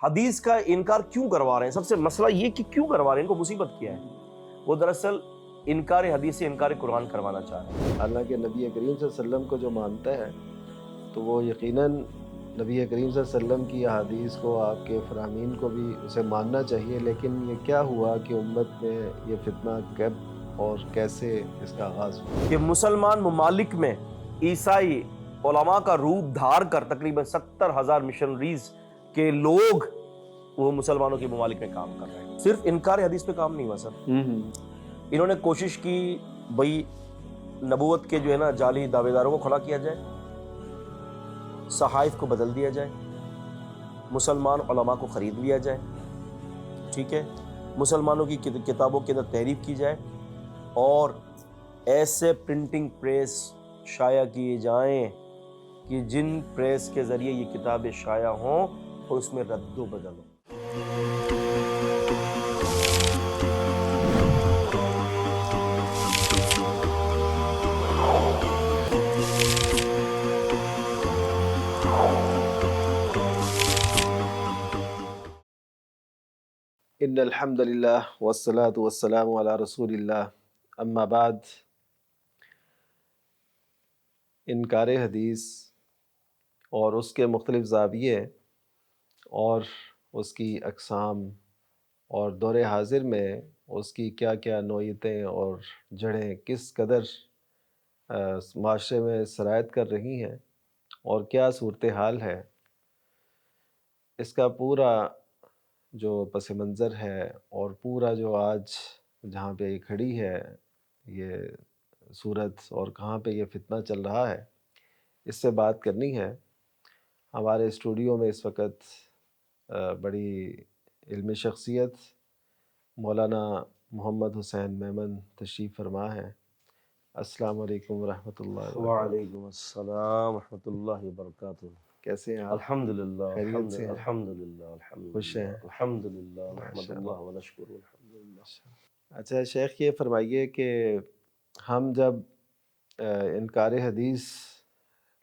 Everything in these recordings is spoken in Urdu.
حدیث کا انکار کیوں کروا رہے ہیں؟ سب سے مسئلہ یہ کہ کیوں کروا رہے ہیں، ان کو مصیبت کیا ہے؟ وہ دراصل انکار حدیث سے انکار قرآن کروانا چاہ رہے ہیں۔ حالانکہ نبی کریم صلی اللہ علیہ وسلم کو جو مانتا ہے تو وہ یقیناً نبی کریم صلی اللہ علیہ وسلم کی احادیث کو، آپ کے فرامین کو بھی اسے ماننا چاہیے، لیکن یہ کیا ہوا کہ امت میں یہ فتنہ کب اور کیسے اس کا آغاز ہوا؟ کہ مسلمان ممالک میں عیسائی علماء کا روپ دھار کر تقریباً 70,000 مشنریز کے لوگ وہ مسلمانوں کے ممالک میں کام کر رہے ہیں۔ صرف انکار حدیث پہ کام نہیں ہوا سر، انہوں نے کوشش کی بھئی نبوت کے جو ہے نا جعلی دعوے داروں کو کھڑا کیا جائے، صحائف کو بدل دیا جائے، مسلمان علماء کو خرید لیا جائے، ٹھیک ہے، مسلمانوں کی کتابوں کے اندر تحریف کی جائے اور ایسے پرنٹنگ پریس شائع کیے جائیں کہ جن پریس کے ذریعے یہ کتابیں شائع ہوں اور اس میں رد و بدل ہو۔ ان الحمد للہ والصلاة والسلام علی رسول اللہ، اما بعد۔ انکار حدیث اور اس کے مختلف زاویے اور اس کی اقسام اور دور حاضر میں اس کی کیا کیا نوعیتیں اور جڑیں کس قدر معاشرے میں سرایت کر رہی ہیں اور کیا صورتحال ہے، اس کا پورا جو پس منظر ہے اور پورا جو آج جہاں پہ یہ کھڑی ہے یہ صورت اور کہاں پہ یہ فتنہ چل رہا ہے، اس سے بات کرنی ہے۔ ہمارے اسٹوڈیو میں اس وقت بڑی علمی شخصیت مولانا محمد حسین میمن تشریف فرما ہے۔ السلام علیکم ورحمۃ اللہ وبرکاتہ۔ وعلیکم السلام ورحمۃ اللہ وبرکاتہ۔ کیسے ہیں آپ؟ الحمدللہ خیریت سے ہیں؟ الحمدللہ خوش ہیں؟ الحمدللہ نحمد ماشاء اللہ اللہ۔ ونشکر الحمدللہ۔ اچھا شیخ، یہ فرمائیے کہ ہم جب انکار حدیث،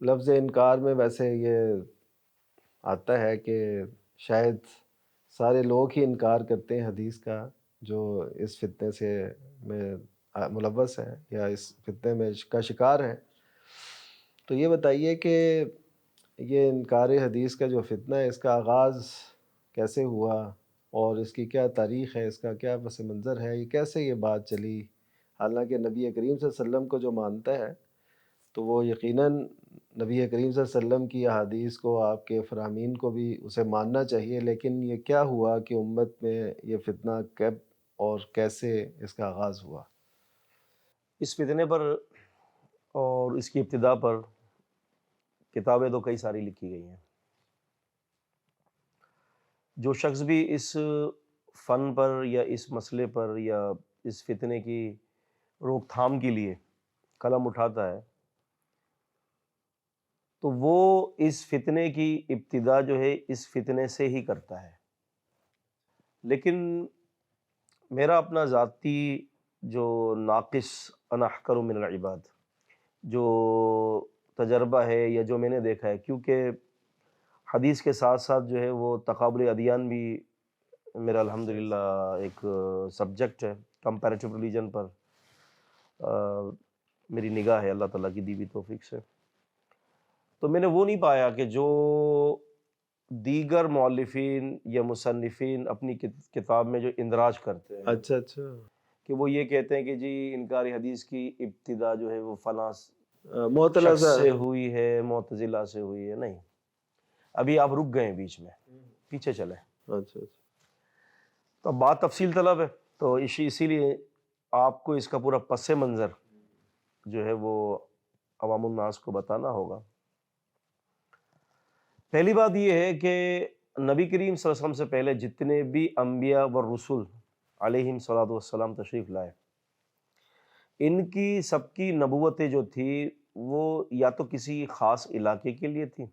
لفظ انکار میں ویسے یہ آتا ہے کہ شاید سارے لوگ ہی انکار کرتے ہیں حدیث کا جو اس فتنے سے میں ملوث ہیں یا اس فتنے میں کا شکار ہیں، تو یہ بتائیے کہ یہ انکار حدیث کا جو فتنہ ہے اس کا آغاز کیسے ہوا اور اس کی کیا تاریخ ہے، اس کا کیا پس منظر ہے، یہ کیسے یہ بات چلی؟ حالانکہ نبی کریم صلی اللہ علیہ وسلم کو جو مانتا ہے تو وہ یقیناً نبی کریم صلی اللہ علیہ وسلم کی احادیث کو، آپ کے فرامین کو بھی اسے ماننا چاہیے، لیکن یہ کیا ہوا کہ امت میں یہ فتنہ کب اور کیسے اس کا آغاز ہوا؟ اس فتنے پر اور اس کی ابتدا پر کتابیں تو کئی ساری لکھی گئی ہیں۔ جو شخص بھی اس فن پر یا اس مسئلے پر یا اس فتنے کی روک تھام کے لیے قلم اٹھاتا ہے تو وہ اس فتنے کی ابتدا جو ہے اس فتنے سے ہی کرتا ہے۔ لیکن میرا اپنا ذاتی جو ناقص انا احقر من العباد جو تجربہ ہے یا جو میں نے دیکھا ہے، کیونکہ حدیث کے ساتھ ساتھ جو ہے وہ تقابل ادیان بھی میرا الحمدللہ ایک سبجیکٹ ہے، کمپیریٹیو ریلیجن پر میری نگاہ ہے اللہ تعالیٰ کی دی ہوئی توفیق سے۔ تو میں نے وہ نہیں پایا کہ جو دیگر مؤلفین یا مصنفین اپنی کتاب میں جو اندراج کرتے ہیں اچھا کہ وہ یہ کہتے ہیں کہ جی انکار حدیث کی ابتدا جو ہے وہ فلاں معتزلہ شخص سے ہوئی ہے، معتزلہ سے ہوئی ہے۔ نہیں، ابھی آپ رک گئے ہیں بیچ میں، پیچھے چلیں۔ اچھا تو اب بات تفصیل طلب ہے، تو اسی لیے آپ کو اس کا پورا پس منظر جو ہے وہ عوام الناس کو بتانا ہوگا۔ پہلی بات یہ ہے کہ نبی کریم صلی اللہ علیہ وسلم سے پہلے جتنے بھی انبیاء و رسول علیہم صلاۃ والسلام تشریف لائے، ان کی سب کی نبوتیں جو تھی وہ یا تو کسی خاص علاقے کے لیے تھی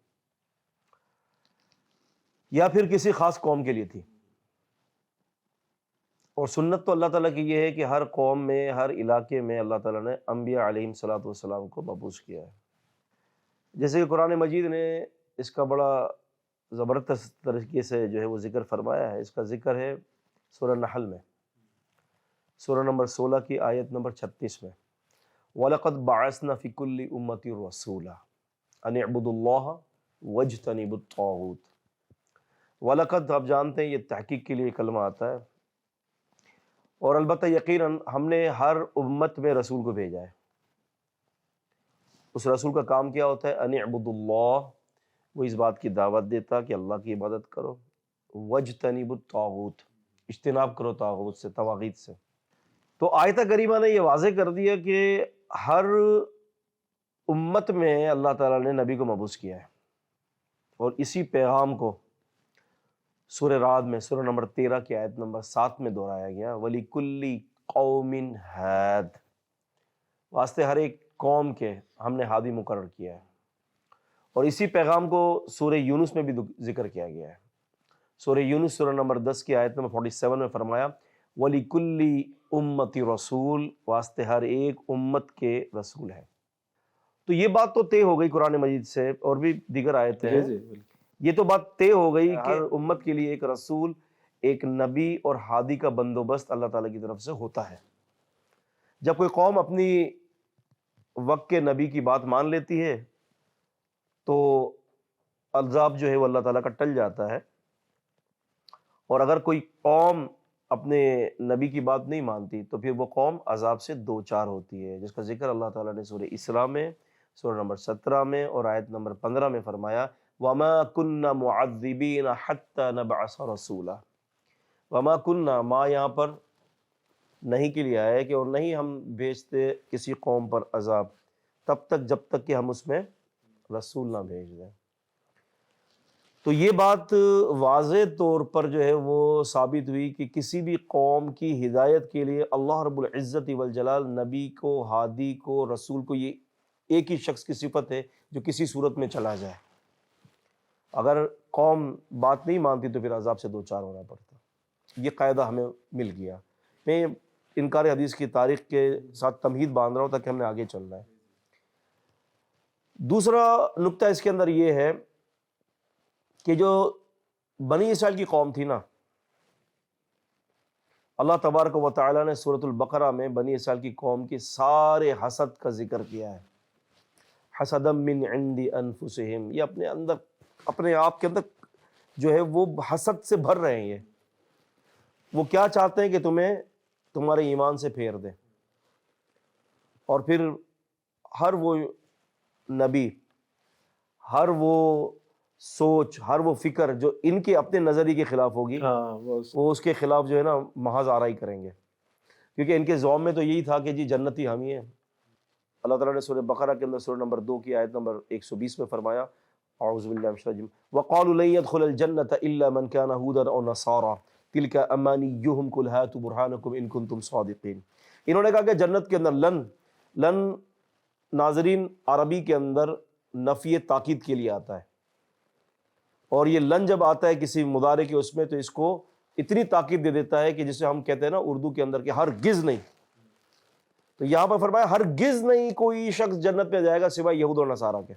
یا پھر کسی خاص قوم کے لیے تھی، اور سنت تو اللہ تعالیٰ کی یہ ہے کہ ہر قوم میں، ہر علاقے میں اللہ تعالیٰ نے انبیاء علیہم صلاۃ والسلام کو مبعوث کیا ہے۔ جیسے کہ قرآن مجید نے اس کا بڑا زبردست طریقے سے جو ہے وہ ذکر فرمایا ہے. اس کا ذکر ہے سورہ نحل میں، سورہ نمبر 16 کی آیت نمبر 36 میں. وَلَقَدْ بَعَثْنَا فِي كُلِّ أُمَّةٍ رَسُولًا أَنِ اعْبُدُوا اللَّهَ وَاجْتَنِبُوا الطَّاغُوتَ. وَلَقَدْ آپ جانتے ہیں یہ تحقیق کے لیے کلمہ آتا ہے، اور البتہ یقیناً ہم نے ہر امت میں رسول کو بھیجا ہے. اس رسول کا کام کیا ہوتا ہے؟ ان اعبدوا اللہ، وہ اس بات کی دعوت دیتا کہ اللہ کی عبادت کرو. واجتنبوا الطاغوت، اجتناب کرو طاغوت سے، طواغیت سے. تو آیتہ کریمہ نے یہ واضح کر دیا کہ ہر امت میں اللہ تعالیٰ نے نبی کو مبعوث کیا ہے، اور اسی پیغام کو سورہ رعد میں سورہ نمبر 13 کی آیت نمبر 7 میں دہرایا گیا. وَلِكُلِّ قَوْمٍ ہَادٍ، واسطے ہر ایک قوم کے ہم نے ہادی مقرر کیا ہے. اور اسی پیغام کو سورہ یونس میں بھی ذکر کیا گیا ہے. سورہ یونس سورہ نمبر 10 کی آیت نمبر 47 میں فرمایا وَلِكُلِّ أُمَّةٍ رَسُولٌ، واسطے ہر ایک امت کے رسول ہیں. تو یہ بات تو طے ہو گئی قرآن مجید سے، اور بھی دیگر آیتیں ہیں. یہ تو بات طے ہو گئی کہ ہر امت کے لیے ایک رسول، ایک نبی اور ہادی کا بندوبست اللہ تعالیٰ کی طرف سے ہوتا ہے. جب کوئی قوم اپنی وقت کے نبی کی بات مان لیتی ہے تو عذاب جو ہے وہ اللہ تعالیٰ کا ٹل جاتا ہے، اور اگر کوئی قوم اپنے نبی کی بات نہیں مانتی تو پھر وہ قوم عذاب سے دوچار ہوتی ہے، جس کا ذکر اللہ تعالیٰ نے سورہ اسراء میں سورہ نمبر 17 میں اور آیت نمبر 15 میں فرمایا وَمَا كُنَّا مُعَذِّبِينَ حَتَّى نَبْعَثَ رَسُولًا. وَمَا كُنَّا، ما یہاں پر نہیں کے لیے آیا ہے کہ اور نہیں ہم بھیجتے کسی قوم پر عذاب تب تک جب تک کہ ہم اس میں رسول نہ بھیج دیں. تو یہ بات واضح طور پر جو ہے وہ ثابت ہوئی کہ کسی بھی قوم کی ہدایت کے لیے اللہ رب العزت والجلال نبی کو، ہادی کو، رسول کو، یہ ایک ہی شخص کی صفت ہے جو کسی صورت میں چلا جائے. اگر قوم بات نہیں مانتی تو پھر عذاب سے دوچار ہونا پڑتا. یہ قاعدہ ہمیں مل گیا. میں انکار حدیث کی تاریخ کے ساتھ تمہید باندھ رہا ہوں تاکہ ہم نے آگے چلنا ہے. دوسرا نقطہ اس کے اندر یہ ہے کہ جو بنی اسرائیل کی قوم تھی نا، اللہ تبارک و تعالیٰ نے سورۃ البقرہ میں بنی اسرائیل کی قوم کے سارے حسد کا ذکر کیا ہے. حسدا من عند انفسہم، یہ اپنے اندر، اپنے آپ کے اندر جو ہے وہ حسد سے بھر رہے ہیں. وہ کیا چاہتے ہیں کہ تمہیں تمہارے ایمان سے پھیر دیں، اور پھر ہر وہ نبی، ہر وہ سوچ، ہر وہ فکر جو ان کے اپنے نظریے کے خلاف ہوگی وہ اس کے خلاف جو ہے نا محض آرائی کریں گے، کیونکہ ان کے ذوم میں تو یہی تھا کہ جی جنتی ہم ہی ہیں. اللہ تعالیٰ نے سورہ بقرہ کے اندر سورہ نمبر 2 کی آیت نمبر 120 میں فرمایا اعوذ باللہ من الشیطان الرجیم وَقَالُوا لَن يَدْخُلَ الْجَنَّةَ إِلَّا مَنْ كَانَ هُودًا أَوْ نَصَارَىٰ تِلْكَ أَمَانِيُّهُمْ قُلْ هَاتُوا بُرْهَانَكُمْ إِن كُنتُمْ صَادِقِينَ. انہوں نے کہا کہ جنت کے اندر لن ناظرین عربی کے اندر نفی تاکید کے لیے آتا ہے، اور یہ لن جب آتا ہے کسی مضارع کے اس میں تو اس کو اتنی تاکید دے دیتا ہے کہ جسے ہم کہتے ہیں نا اردو کے اندر کہ ہرگز نہیں. تو یہاں پر فرمایا ہرگز نہیں کوئی شخص جنت میں جائے گا سوائے یہود اور نصارہ کے.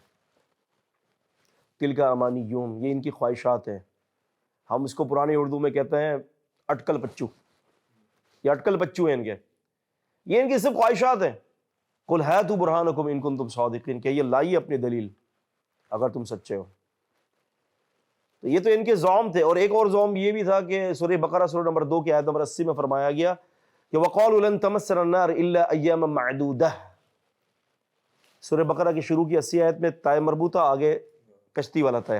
تلک امانیہم، یہ ان کی خواہشات ہیں. ہم اس کو پرانی اردو میں کہتے ہیں اٹکل پچو، یہ اٹکل پچو ہیں ان کے، یہ ان کی صرف خواہشات ہیں. قل ہاتوا برہانکم ان کنتم صادقین، کہ یہ لائیے اپنی دلیل اگر تم سچے ہو. تو یہ تو ان کے زعم تھے. اور ایک اور زعم یہ بھی تھا کہ سورہ بقرہ سورہ نمبر 2 کی آیت نمبر 80 میں فرمایا گیا کہ وَقَالُوا لَن تَمَسَّنَا النَّارُ إِلَّا أَيَّامًا مَّعْدُودَةً. سورہ بقرہ کی شروع کی 80 آیت میں تائے مربوطہ، آگے کشتی والا تائے.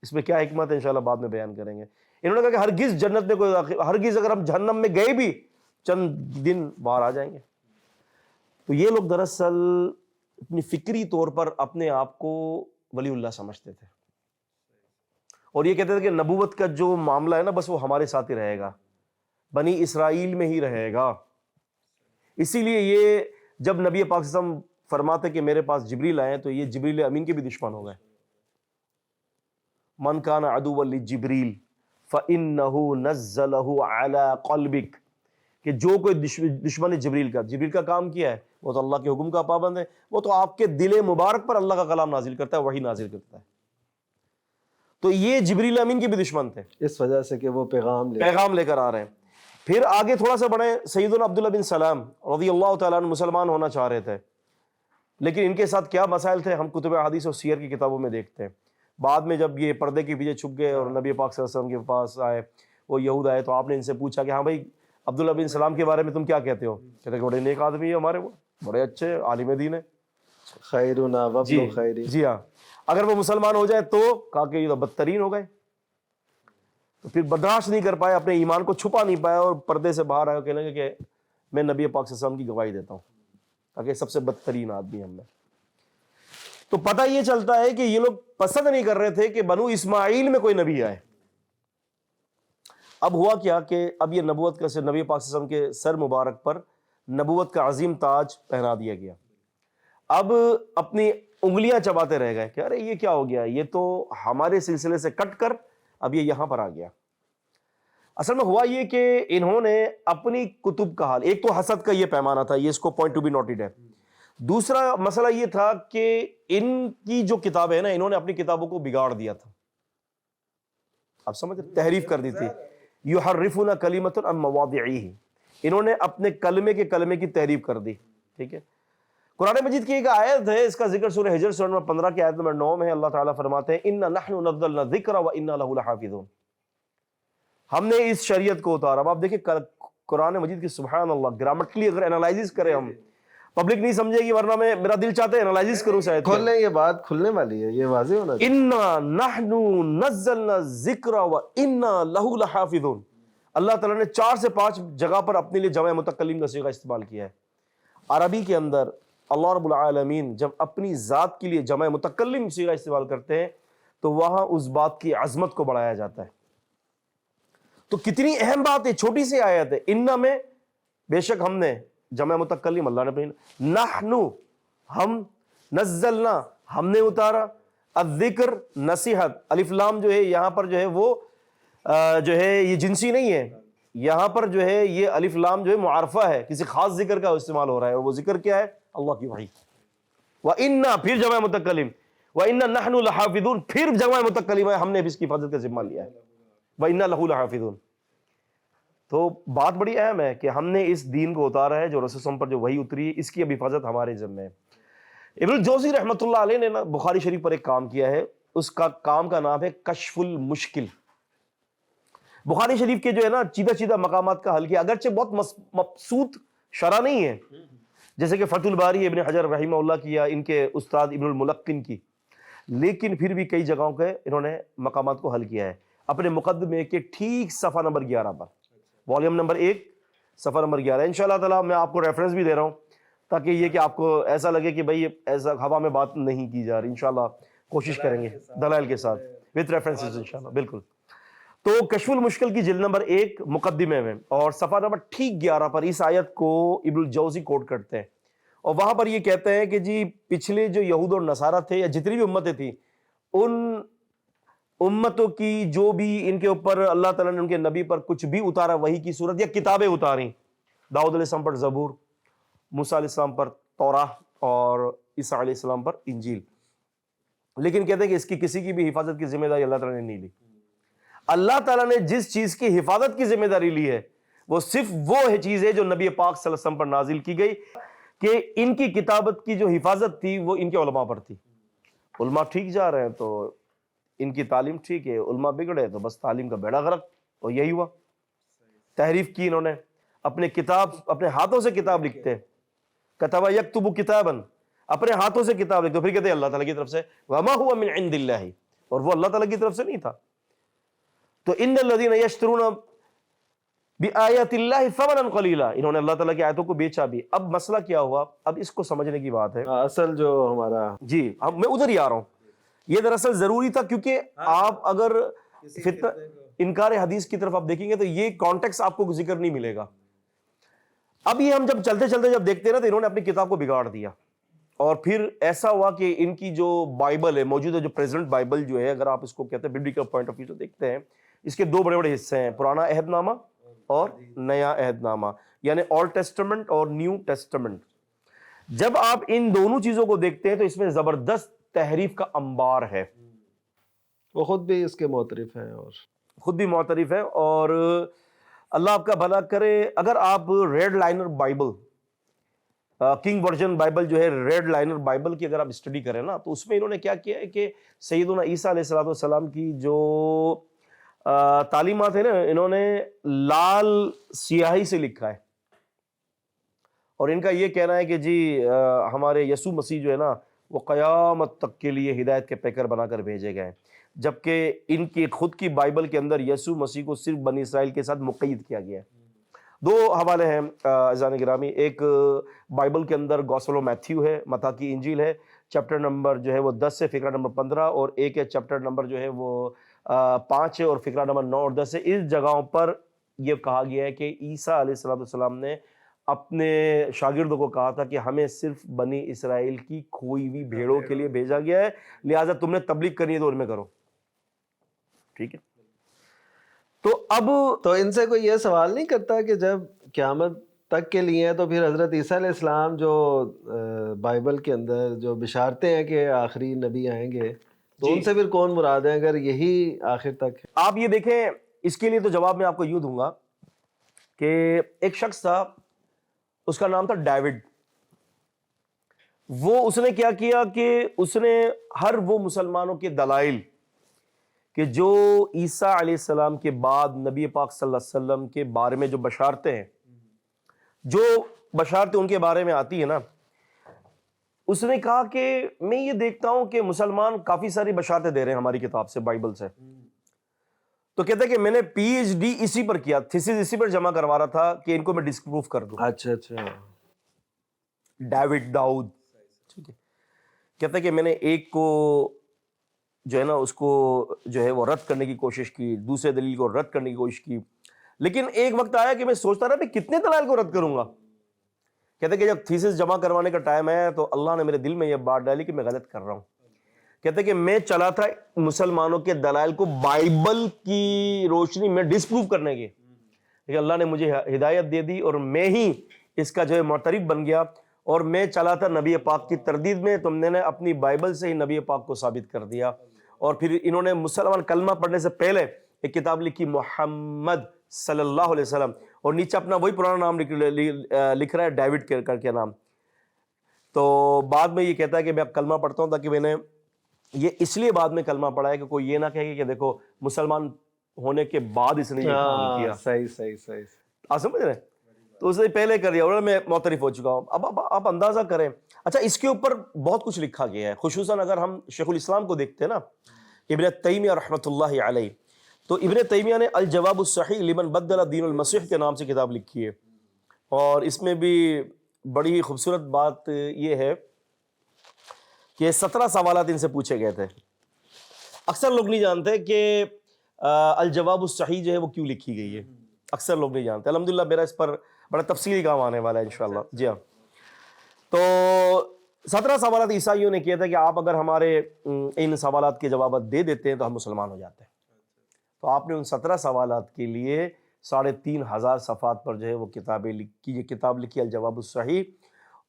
اس میں کیا حکمت ہے انشاءاللہ بعد میں بیان کریں گے. انہوں نے کہا کہ ہرگز جنت میں کوئی داخل، ہرگز اگر ہم جہنم میں گئے بھی چند دن باہر آ جائیں گے. تو یہ لوگ دراصل اپنی فکری طور پر اپنے آپ کو ولی اللہ سمجھتے تھے، اور یہ کہتے تھے کہ نبوت کا جو معاملہ ہے نا بس وہ ہمارے ساتھ ہی رہے گا، بنی اسرائیل میں ہی رہے گا. اسی لیے یہ جب نبی پاک صلی اللہ علیہ وسلم فرماتے کہ میرے پاس جبریل آئے تو یہ جبریل امین کے بھی دشمن ہو گئے. من کان عدوا لجبریل فإنہ نزلہ علی قلبک، کہ جو کوئی دشمن ہے جبریل کا کام کیا ہے وہ تو اللہ کے حکم کا پابند ہے، وہ تو آپ کے دل مبارک پر اللہ کا کلام نازل کرتا ہے، وحی نازل کرتا ہے. تو یہ جبریل امین کے بھی دشمن تھے اس وجہ سے کہ وہ پیغام لے کر آ رہے ہیں. پھر آگے تھوڑا سا بڑھیں, سیدنا عبداللہ بن سلام رضی اللہ تعالیٰ عنہ مسلمان ہونا چاہ رہے تھے, لیکن ان کے ساتھ کیا مسائل تھے ہم کتب حدیث اور سیر کی کتابوں میں دیکھتے ہیں. بعد میں جب یہ پردے کے پیچھے چھپ گئے اور نبی پاک صلی اللہ علیہ وسلم کے پاس آئے, وہ یہود آئے, تو آپ نے ان سے پوچھا کہ ہاں بھائی عبداللہ بن سلام کے بارے میں تم کیا کہتے ہو؟ کہتے ہیں کہ بڑے نیک آدمی ہے ہمارے, وہ بڑے اچھے عالم دین ہے. خیرنا وابن خیری. جی ہاں, اگر وہ مسلمان ہو جائے تو کہا کہ یہ تو بدترین ہو گئے. تو پھر برداشت نہیں کر پائے, اپنے ایمان کو چھپا نہیں پایا اور پردے سے باہر آئے, کہنے لگے کہ میں نبی پاک صلی اللہ علیہ وسلم کی گواہی دیتا ہوں تاکہ سب سے بدترین آدمی ہم میں. تو پتہ یہ چلتا ہے کہ یہ لوگ پسند نہیں کر رہے تھے کہ بنو اسماعیل میں کوئی نبی آئے. اب ہوا کیا کہ اب یہ نبوت کا نبی پاک صلی اللہ علیہ وسلم کے سر مبارک پر نبوت کا عظیم تاج پہنا دیا گیا. اب اپنی انگلیاں چباتے رہ گئے کہ ارے یہ کیا ہو گیا, یہ تو ہمارے سلسلے سے کٹ کر اب یہ یہاں پر آ گیا. اصل میں ہوا یہ کہ انہوں نے اپنی کتب کا حال, ایک تو حسد کا یہ پیمانہ تھا, یہ اس کو پوائنٹ ٹو بی نوٹڈ ہے. دوسرا مسئلہ یہ تھا کہ ان کی جو کتابیں ہیں نا, انہوں نے اپنی کتابوں کو بگاڑ دیا تھا. آپ سمجھ, تحریف کر دی تھی. یحرفون کلمۃ عن مواضعہ, انہوں نے اپنے کلمے کی تحریف کر دی. ٹھیک ہے, قرآن مجید کی ایک آیت ہے, اس کا ذکر سورہ ہجر سورہ نمبر 15 کی آیت نمبر 9 میں. اللہ تعالیٰ فرماتے ہیں انا نحن نزلنا الذکر وانا لہ لحافظون, ہم نے اس شریعت کو اتارا. اب آپ دیکھیں قرآن مجید کی سبحان اللہ گرامٹکلی اگر انالائزز کریں ہم, پبلک نہیں سمجھے گی ورنہ میں میرا دل چاہتا ہے انالائزز کروں شاید. کھولنے یہ بات کھلنے والی ہے, یہ واضح ہونا چاہیے. انا نحن نزلنا الذکر وانا لہ لحافظون. اللہ تعالیٰ نے 4 سے 5 جگہ پر اپنے لیے جمع متکلم کا صیغہ استعمال کیا ہے. عربی کے اندر اللہ رب العالمین جب اپنی ذات کے لیے جمع متکلم صیغہ استعمال کرتے ہیں تو وہاں اس بات کی عظمت کو بڑھایا جاتا ہے. تو کتنی اہم بات ہے, چھوٹی سی آیت ہے. اننا میں بے شک ہم نے, جمع متکلم اللہ نے پڑھی, نحنو ہم, نزلنا ہم نے اتارا, الذکر نصیحت, الف لام جو ہے یہاں پر جو ہے وہ جو ہے یہ جنسی نہیں ہے, یہاں پر جو ہے یہ الف لام جو ہے معارفہ ہے, کسی خاص ذکر کا استعمال ہو رہا ہے, اور وہ ذکر کیا ہے؟ اللہ کی وحی. وَإِنَّا پھر جمع متکلم, وَإِنَّا نَحْنُ لَحَافِظُونَ پھر جمع متکلم ہے, ہم نے بھی اس کی حفاظت کا ذمہ لیا ہے. وَإِنَّا لَهُ لَحَافِظُونَ. تو بات بڑی اہم ہے کہ ہم نے اس دین کو اتارا ہے, جو رسول صلی اللہ علیہ وسلم پر جو وحی اتری ہے, اس کی اب حفاظت ہمارے ذمہ ہے. ابن الجوزی رحمۃ اللہ علیہ نے بخاری شریف پر ایک کام کیا ہے, اس کا کام کا نام ہے کشف المشکل. بخاری شریف کے جو ہے نا چیدہ مقامات کا حل کیا, اگرچہ بہت مبسوط شرح نہیں ہے, جیسے کہ فتح الباری ابن حجر رحمہ اللہ کی یا ان کے استاد ابن الملقن کی, لیکن پھر بھی کئی جگہوں کے انہوں نے مقامات کو حل کیا ہے اپنے مقدمے کے ٹھیک صفحہ نمبر 11 پر, والیوم نمبر 1 صفحہ نمبر 11. انشاءاللہ تعالیٰ میں آپ کو ریفرنس بھی دے رہا ہوں تاکہ یہ کہ آپ کو ایسا لگے کہ بھئی ایسا ہوا میں بات نہیں کی جا رہی. انشاءاللہ کوشش کریں گے دلائل کے ساتھ وتھ ریفرنسز انشاءاللہ. بالکل. تو کشف المشکل کی جلد نمبر 1 مقدمے میں اور صفحہ نمبر ٹھیک 11 پر اس آیت کو ابن الجوزی کوٹ کرتے ہیں, اور وہاں پر یہ کہتے ہیں کہ جی پچھلے جو یہود اور نصارہ تھے یا جتنی بھی امتیں تھیں, ان امتوں کی جو بھی ان کے اوپر اللہ تعالیٰ نے ان کے نبی پر کچھ بھی اتارا وحی کی صورت یا کتابیں اتاریں, داؤد علیہ السلام پر زبور, موسیٰ علیہ السلام پر توراہ اور عیسیٰ علیہ السلام پر انجیل, لیکن کہتے ہیں کہ اس کی کسی کی بھی حفاظت کی ذمہ داری اللہ تعالیٰ نے نہیں لی. اللہ تعالیٰ نے جس چیز کی حفاظت کی ذمہ داری لی ہے وہ صرف وہ چیز ہے جو نبی پاک صلی اللہ علیہ وسلم پر نازل کی گئی, کہ ان کی کتابت کی جو حفاظت تھی وہ ان کے علماء پر تھی. علماء ٹھیک جا رہے ہیں تو ان کی تعلیم ٹھیک ہے, علماء بگڑے تو بس تعلیم کا بیڑا غرق, اور یہی ہوا. تحریف کی انہوں نے, اپنے ہاتھوں سے کتاب لکھتے, کتب یکتب کتابا, اپنے ہاتھوں سے کتاب لکھتے, پھر کہتے ہیں اللہ تعالیٰ کی طرف سے, وما هو من عند اللہ, اور وہ اللہ تعالیٰ کی طرف سے نہیں تھا. تو ان الذین یشترون بآیات اللہ ثمنا قلیلا, انہوں نے اللہ تعالیٰ کی آیتوں کو بیچا بھی. اب مسئلہ کیا ہوا, اب اس کو سمجھنے کی بات ہے. اصل جو ہمارا, جی اب میں ادھر ہی آ رہا ہوں. یہ دراصل ضروری تھا, کیونکہ آپ اگر انکار حدیث کی طرف آپ دیکھیں گے تو یہ کانٹیکس آپ کو ذکر نہیں ملے گا. اب یہ ہم جب چلتے چلتے جب دیکھتے ہیں نا تو انہوں نے اپنی کتاب کو بگاڑ دیا, اور پھر ایسا ہوا کہ ان کی جو بائبل ہے موجودہ, جو پریزنٹ بائبل جو ہے, اگر آپ اس کو کہتے ہیں ببلیکل پوائنٹ آف ویو سے دیکھتے ہیں, اس کے 2 بڑے بڑے حصے ہیں, پرانا عہد نامہ اور نیا عہد نامہ, یعنی اولڈ ٹیسٹمنٹ اور نیو ٹیسٹمنٹ. جب آپ ان دونوں چیزوں کو دیکھتے ہیں تو اس میں زبردست تحریف کا انبار ہے. وہ خود بھی اس کے معترف ہیں اور خود بھی معترف ہے. اور اللہ آپ کا بھلا کرے. اگر آپ red liner Bible, King version Bible جو ہے، ریڈ لائنر بائبل کی اگر آپ اسٹڈی کریں نا، تو اس میں انہوں نے کیا کیا ہے کہ سیدنا عیسیٰ علیہ السلام کی جو تعلیمات ہیں نا، انہوں نے لال سیاہی سے لکھا ہے. اور ان کا یہ کہنا ہے کہ جی ہمارے یسوع مسیح جو ہے نا، وہ قیامت تک کے لیے ہدایت کے پیکر بنا کر بھیجے گئے ہیں، جبکہ ان کی خود کی بائبل کے اندر یسوع مسیح کو صرف بنی اسرائیل کے ساتھ مقید کیا گیا ہے. دو حوالے ہیں عزیزان گرامی. ایک بائبل کے اندر گوسپل آف میتھیو ہے، متی کی انجیل ہے، چیپٹر نمبر جو ہے وہ 10 سے فقرہ نمبر 15، اور ایک ہے چیپٹر نمبر جو ہے وہ 5 ہے اور فقرہ نمبر 9 اور 10 ہے. اس جگہوں پر یہ کہا گیا ہے کہ عیسیٰ علیہ السلام نے اپنے شاگردوں کو کہا تھا کہ ہمیں صرف بنی اسرائیل کی کھوئی ہوئی بھیڑوں کے لیے بھیجا گیا ہے، لہٰذا تم نے تبلیغ کرنی ہے تو ان میں کرو. ٹھیک ہے. تو اب تو ان سے کوئی یہ سوال نہیں کرتا کہ جب قیامت تک کے لیے تو پھر حضرت عیسیٰ علیہ السلام جو بائبل کے اندر جو بشارتیں ہیں کہ آخری نبی آئیں گے، تو ان سے پھر کون مراد ہے اگر یہی آخر تک ہے؟ آپ یہ دیکھیں، اس کے لیے تو جواب میں آپ کو یوں دوں گا کہ ایک شخص تھا، اس کا نام تھا ڈیوڈ. اس نے کیا کیا کہ اس نے ہر وہ مسلمانوں کے دلائل کہ جو عیسیٰ علیہ السلام کے بعد نبی پاک صلی اللہ علیہ وسلم کے بارے میں جو بشارتیں ہیں، جو بشارتیں ان کے بارے میں آتی ہیں نا، اس نے کہا کہ میں یہ دیکھتا ہوں کہ مسلمان کافی ساری بشارتیں دے رہے ہیں ہماری کتاب سے، بائبل سے. تو کہتا ہے کہ میں نے پی ایچ ڈی اسی پر کیا، تھیسس اسی پر جمع کروا رہا تھا کہ ان کو میں ڈسپروف کر دوں. اچھا اچھا. داؤد ٹھیک ہے. کہتا ہے کہ میں نے ایک کو جو ہے نا، اس کو جو ہے وہ رد کرنے کی کوشش کی، دوسرے دلیل کو رد کرنے کی کوشش کی، لیکن ایک وقت آیا کہ میں سوچتا رہا کہ کتنے دلائل کو رد کروں گا. کہتے ہیں کہ جب تھیسس جمع کروانے کا ٹائم ہے تو اللہ نے میرے دل میں یہ بات ڈالی کہ میں غلط کر رہا ہوں. کہتے ہیں کہ میں چلا تھا مسلمانوں کے دلائل کو بائبل کی روشنی میں ڈسپروف کرنے کی، لیکن اللہ نے مجھے ہدایت دے دی اور میں ہی اس کا جو ہے معترف بن گیا، اور میں چلا تھا نبی پاک کی تردید میں. تم نے اپنی بائبل سے ہی نبی پاک کو ثابت کر دیا. اور پھر انہوں نے مسلمان کلمہ پڑھنے سے پہلے ایک کتاب لکھی، محمد صلی اللہ علیہ وسلم، اور نیچے اپنا وہی پرانا نام لکھ رہا ہے، ڈیوڈ کر کے نام. تو بعد میں یہ کہتا ہے کہ میں اب کلمہ پڑھتا ہوں تاکہ میں نے یہ اس لیے بعد میں کلمہ پڑھا ہے کہ کوئی یہ نہ کہے کہ دیکھو مسلمان ہونے کے بعد اس نے یہ کام کیا. صحیح. آپ سمجھ رہے ہیں؟ تو اس نے پہلے کر دیا، اور میں معترف ہو چکا ہوں. اب آپ اندازہ کریں. اچھا، اس کے اوپر بہت کچھ لکھا گیا ہے، خصوصاً اگر ہم شیخ الاسلام کو دیکھتے ہیں نا، ابن تیمیہ رحمۃ اللہ علیہ، تو ابن تیمیہ نے الجواب الصحیح لمن بدل دین المسیح کے نام سے کتاب لکھی ہے. اور اس میں بھی بڑی ہی خوبصورت بات یہ ہے کہ 17 سوالات ان سے پوچھے گئے تھے. اکثر لوگ نہیں جانتے کہ الجواب الصحیح جو ہے وہ کیوں لکھی گئی ہے. اکثر لوگ نہیں جانتے. الحمدللہ میرا اس پر بڑا تفصیلی کام آنے والا ہے انشاءاللہ. جی ہاں. تو 17 سوالات عیسائیوں نے کیا تھا کہ آپ اگر ہمارے ان سوالات کے جوابات دے دیتے ہیں تو ہم مسلمان ہو جاتے ہیں. تو آپ نے ان 17 سوالات کے لیے 3,500 صفحات پر جو ہے وہ یہ کتاب لکھی، الجواب الصحیح.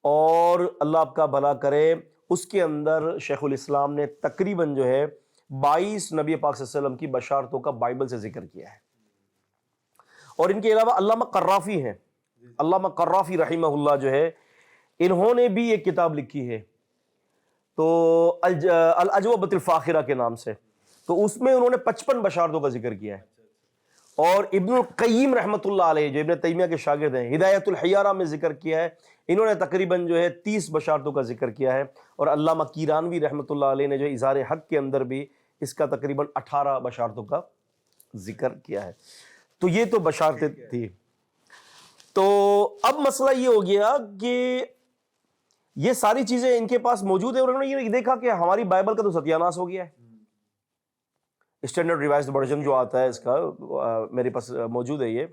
اور اللہ آپ کا بھلا کرے، اس کے اندر شیخ الاسلام نے تقریباً جو ہے 22 نبی پاک صلی اللہ علیہ وسلم کی بشارتوں کا بائبل سے ذکر کیا ہے. اور ان کے علاوہ علامہ قرافی ہیں، علامہ قرافی رحمہ اللہ جو ہے، انہوں نے بھی ایک کتاب لکھی ہے، تو الاجوبۃ الفاخرہ کے نام سے. تو اس میں انہوں نے 55 بشارتوں کا ذکر کیا ہے. اور ابن القیم رحمۃ اللہ علیہ جو ابن تیمیہ کے شاگرد ہیں، ہدایت الحیارہ میں ذکر کیا ہے، انہوں نے تقریباً جو ہے 30 بشارتوں کا ذکر کیا ہے. اور علامہ کیرانوی رحمۃ اللہ علیہ نے جو اظہار حق کے اندر بھی اس کا تقریباً 18 بشارتوں کا ذکر کیا ہے. تو یہ تو بشارتیں تھی. تو اب مسئلہ یہ ہو گیا کہ یہ ساری چیزیں ان کے پاس موجود ہیں، اور انہوں نے یہ دیکھا کہ ہماری بائبل کا تو ستیاناس ہو گیا ہے. اسٹینڈرڈ ریوائزڈ ورژن جو آتا ہے اس کا میرے پاس موجود ہے، یہ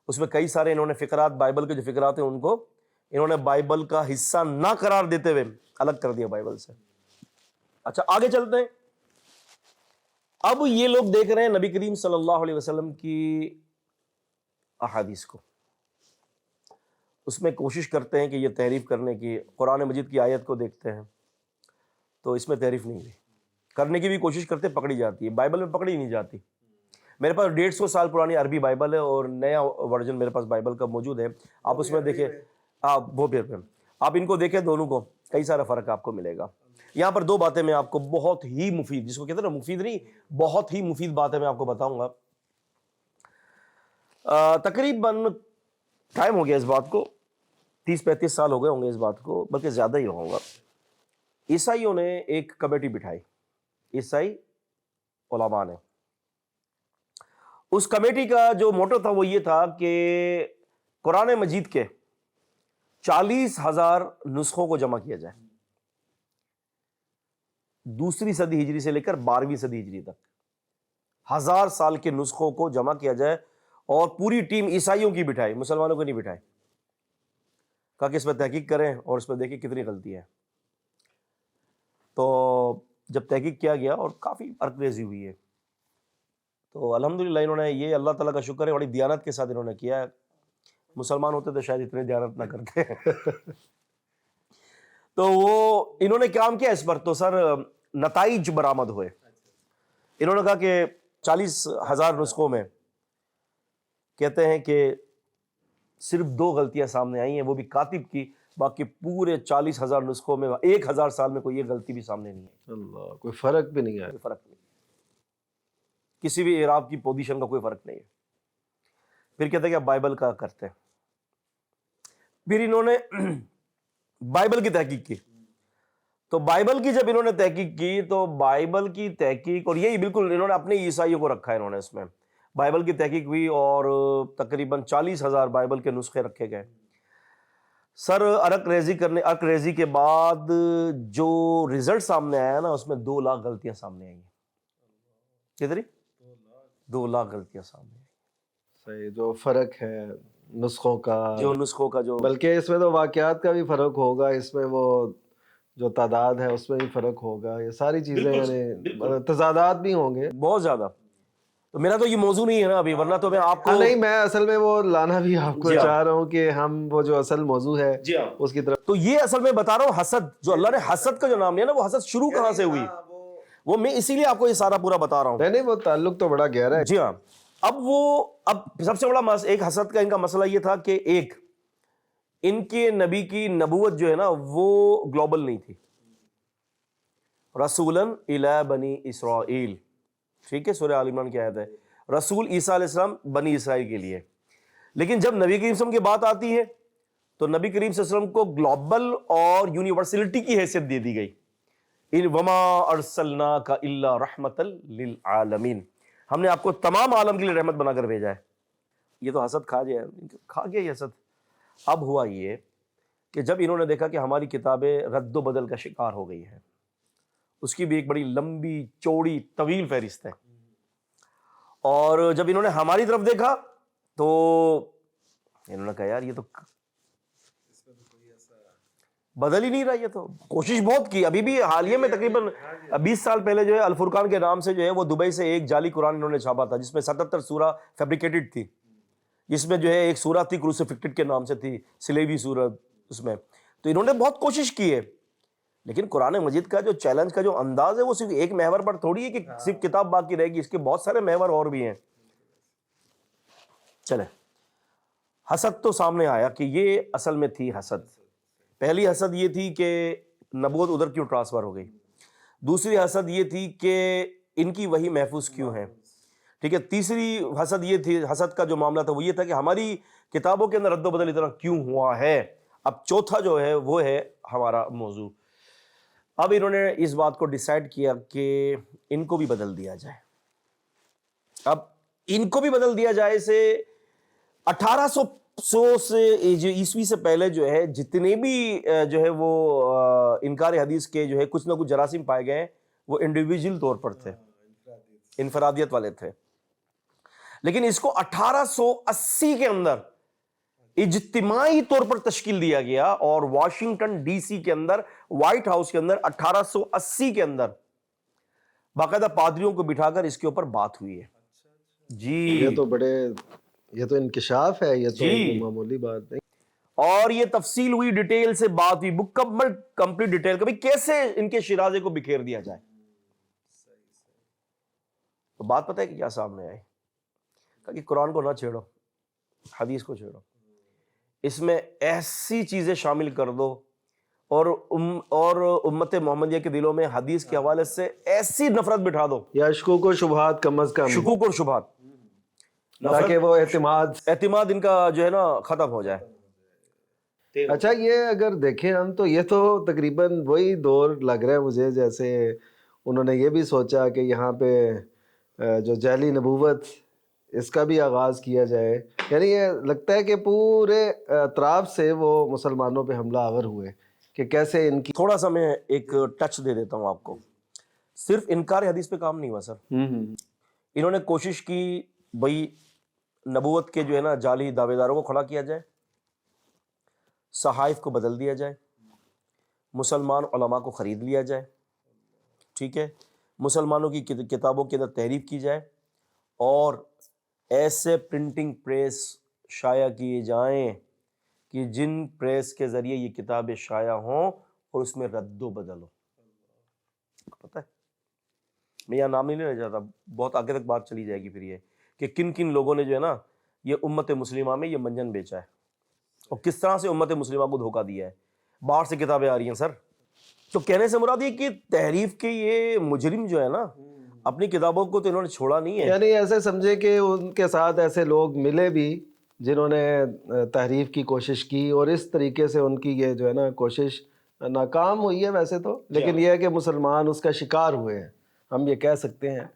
اس میں کئی سارے انہوں نے فقرات، بائبل کے جو فقرات ہیں ان کو انہوں نے بائبل کا حصہ نہ قرار دیتے ہوئے الگ کر دیا بائبل سے. اچھا آگے چلتے ہیں. اب یہ لوگ دیکھ رہے ہیں نبی کریم صلی اللہ علیہ وسلم کی احادیث کو، اس میں کوشش کرتے ہیں کہ یہ تحریف کرنے کی. قرآن مجید کی آیت کو دیکھتے ہیں تو اس میں تحریف نہیں ہے. کرنے کی بھی کوشش کرتے, پکڑی جاتی ہے. بائبل میں پکڑی نہیں جاتی. میرے پاس 150 سال پرانی عربی بائبل ہے اور نیا ورژن میرے پاس بائبل کا موجود ہے. آپ اس میں دیکھیں, وہ پھر آپ ان کو دیکھیں, دونوں کو کئی سارا فرق آپ کو ملے گا. یہاں پر دو باتیں میں آپ کو بہت ہی مفید, جس کو کہتے ہیں نا مفید نہیں, بہت ہی مفید باتیں میں آپ کو بتاؤں گا. تقریباً ٹائم ہو گیا اس بات کو, 30-35 سال ہو گئے ہوں گے اس بات کو, بلکہ زیادہ ہی ہوگا. عیسائیوں نے ایک کمیٹی بٹھائی, عیسائی علماء نے. اس کمیٹی کا جو موٹو تھا وہ یہ تھا کہ قرآن مجید کے 40,000 نسخوں کو جمع کیا جائے, 2 صدی ہجری سے لے کر 12ویں صدی ہجری تک 1000 سال کے نسخوں کو جمع کیا جائے, اور پوری ٹیم عیسائیوں کی بٹھائی, مسلمانوں کو نہیں بٹھائی. کہا کہ اس پہ تحقیق کریں اور اس پہ دیکھیں کتنی غلطی ہے. تو جب تحقیق کیا گیا اور کافی ارکریزی ہوئی ہے, تو الحمدللہ انہوں نے, یہ اللہ تعالیٰ کا شکر ہے, بڑی دیانت کے ساتھ انہوں نے کیا ہے. مسلمان ہوتے تو شاید اتنے دیانت نہ کرتے. تو وہ انہوں نے کام کیا اس پر, تو سر نتائج برآمد ہوئے. انہوں نے کہا کہ 40,000 نسخوں میں کہتے ہیں کہ صرف 2 غلطیاں سامنے آئی ہیں, وہ بھی کاتب کی. باقی پورے 40,000 نسخوں میں 1,000 سال میں کوئی ایک غلطی بھی سامنے نہیں ہے. اللہ, کوئی فرق بھی نہیں ہے. کوئی فرق نہیں, کسی بھی اعراب کی پوزیشن کا کوئی فرق نہیں ہے. پھر کہتے ہیں کہ اب بائبل کا کرتے ہیں. پھر انہوں نے بائبل کی تحقیق کی. تو بائبل کی جب انہوں نے تحقیق کی, تو بائبل کی تحقیق, اور یہی بالکل انہوں نے اپنے عیسائیوں کو رکھا ہے, انہوں نے اس میں بائبل کی تحقیق ہوئی اور تقریباً 40,000 بائبل کے نسخے رکھے گئے. سر عرق ریزی کے بعد جو رزلٹ سامنے آیا نا, اس میں 2 لاکھ غلطیاں سامنے آئی ہیں. کتنی؟ 2 لاکھ غلطیاں سامنے آئی. صحیح, جو فرق ہے نسخوں کا, جو نسخوں کا جو, بلکہ اس میں تو واقعات کا بھی فرق ہوگا, اس میں وہ جو تعداد ہے اس میں بھی فرق ہوگا, یہ ساری چیزیں یعنی تضادات بھی ہوں گے بہت زیادہ. تو میرا تو یہ موضوع نہیں ہے نا ابھی, ورنہ تو میں آپ کو, نہیں, میں اصل میں وہ لانا بھی آپ کو چاہ رہا ہوں کہ ہم وہ جو اصل موضوع ہے اس کی طرف. تو یہ اصل میں بتا رہا ہوں, حسد, جو اللہ نے حسد کا جو نام لیا نا, وہ حسد شروع کہاں سے ہوئی, وہ میں اسی لیے آپ کو یہ سارا پورا بتا رہا ہوں. نہیں, وہ تعلق تو بڑا گہرا ہے. جی ہاں. اب سب سے بڑا ایک حسد کا ان کا مسئلہ یہ تھا کہ ایک, ان کے نبی کی نبوت جو ہے نا وہ گلوبل نہیں تھی. رسولاً الی بنی اسرائیل, ٹھیک ہے, سورہ آل عمران کی آیت ہے, رسول عیسیٰ علیہ السلام بنی اسرائیل کے لیے. لیکن جب نبی کریم صلی اللہ علیہ وسلم کی بات آتی ہے تو نبی کریم صلی اللہ علیہ وسلم کو گلوبل اور یونیورسلٹی کی حیثیت دے دی گئی. وما ارسلناک الا رحمۃ للعالمین, ہم نے آپ کو تمام عالم کے لیے رحمت بنا کر بھیجا ہے. یہ تو حسد کھا گیا یہ حسد. اب ہوا یہ کہ جب انہوں نے دیکھا کہ ہماری کتابیں رد و بدل کا شکار ہو گئی ہیں, اس کی بھی ایک بڑی لمبی چوڑی طویل فہرست ہے, اور جب انہوں نے ہماری طرف دیکھا تو انہوں نے کہا یار یہ تو بدل ہی نہیں رہا. یہ تو کوشش بہت کی, ابھی بھی حالیہ میں تقریباً 20 سال پہلے جو ہے الفرقان کے نام سے جو ہے وہ دبئی سے ایک جعلی قرآن انہوں نے چھاپا تھا, جس میں 77 سورہ فیبریکیٹڈ تھی, جس میں جو ہے ایک سورہ تھی کروسیفکٹڈ کے نام سے تھی, سلیبی سورت اس میں. تو انہوں نے بہت کوشش کی ہے, لیکن قرآن مجید کا جو چیلنج کا جو انداز ہے وہ صرف ایک محور پر تھوڑی ہے کہ صرف کتاب باقی رہے گی, اس کے بہت سارے محور اور بھی ہیں. چلیں, حسد تو سامنے آیا کہ یہ اصل میں تھی حسد. پہلی حسد یہ تھی کہ نبوت ادھر کیوں ٹرانسفر ہو گئی. دوسری حسد یہ تھی کہ ان کی وحی محفوظ کیوں ہے, ٹھیک ہے. تیسری حسد یہ تھی, حسد کا جو معاملہ تھا وہ یہ تھا کہ ہماری کتابوں کے اندر رد و بدل اتنا کیوں ہوا ہے. اب چوتھا جو ہے وہ ہے ہمارا موضوع. اب انہوں نے اس بات کو ڈیسائیڈ کیا کہ ان کو بھی بدل دیا جائے. اب ان کو بھی بدل دیا جائے سے 1800 سے جو عیسوی سے پہلے جو ہے جتنے بھی جو ہے وہ انکار حدیث کے جو ہے کچھ نہ کچھ جراثیم پائے گئے وہ انڈیویجول طور پر تھے, انفرادیت والے تھے. لیکن اس کو 1880 کے اندر اجتماعی طور پر تشکیل دیا گیا, اور واشنگٹن ڈی سی کے اندر, وائٹ ہاؤس کے اندر 1880 کے اندر باقاعدہ پادریوں کو بٹھا کر اس کے اوپر بات ہوئی ہے. جی, یہ تو انکشاف ہے, یہ تو معمولی بات نہیں. اور یہ تفصیل ہوئی, ڈیٹیل سے بات ہوئی, مکمل کمپلیٹ ڈیٹیل, کبھی کیسے ان کے شیرازے کو بکھیر دیا جائے. تو بات پتہ ہے کہ کیا سامنے آئی؟ کہا کہ قرآن کو نہ چھیڑو، حدیث کو چھیڑو، اس میں ایسی چیزیں شامل کر دو اور امت محمدیہ کے دلوں میں حدیث کے حوالے سے ایسی نفرت بٹھا دو، یا شکوک و شبہات کم از کم، شکوک اور شبہات، تاکہ وہ اعتماد ان کا جو ہے نا ختم ہو جائے۔ اچھا یہ اگر دیکھیں ہم تو یہ تو تقریباً وہی دور لگ رہا ہے مجھے جیسے انہوں نے یہ بھی سوچا کہ یہاں پہ جو جعلی نبوت اس کا بھی آغاز کیا جائے، یعنی یہ لگتا ہے کہ پورے اطراف سے وہ مسلمانوں پہ حملہ آور ہوئے کہ کیسے ان کی تھوڑا سا میں ایک ٹچ دے دیتا ہوں آپ کو، صرف انکار حدیث پہ کام نہیں ہوا سر، انہوں نے کوشش کی بھئی نبوت کے جو ہے نا جعلی دعوے داروں کو کھڑا کیا جائے، صحائف کو بدل دیا جائے، مسلمان علماء کو خرید لیا جائے، ٹھیک ہے، مسلمانوں کی کتابوں کے اندر تحریف کی جائے اور ایسے پرنٹنگ پریس شائع کیے جائیں کہ جن پریس کے ذریعے یہ کتابیں شائع ہوں اور اس میں رد و بدل ہو۔ پتہ ہے میں یہاں نام نہیں لینا چاہتا، بہت آگے تک بات چلی جائے گی پھر یہ کہ کن کن لوگوں نے جو ہے نا یہ امت مسلمہ میں یہ منجن بیچا ہے اور کس طرح سے امت مسلمہ کو دھوکہ دیا ہے۔ باہر سے کتابیں آ رہی ہیں سر، تو کہنے سے مراد یہ کہ تحریف کے یہ مجرم جو ہے نا اپنی کتابوں کو تو انہوں نے چھوڑا نہیں ہے، یعنی ایسے سمجھے کہ ان کے ساتھ ایسے لوگ ملے بھی جنہوں نے تحریف کی کوشش کی اور اس طریقے سے ان کی یہ جو ہے نا کوشش ناکام ہوئی ہے ویسے تو، لیکن یہ ہے کہ مسلمان اس کا شکار ہوئے ہیں، ہم یہ کہہ سکتے ہیں،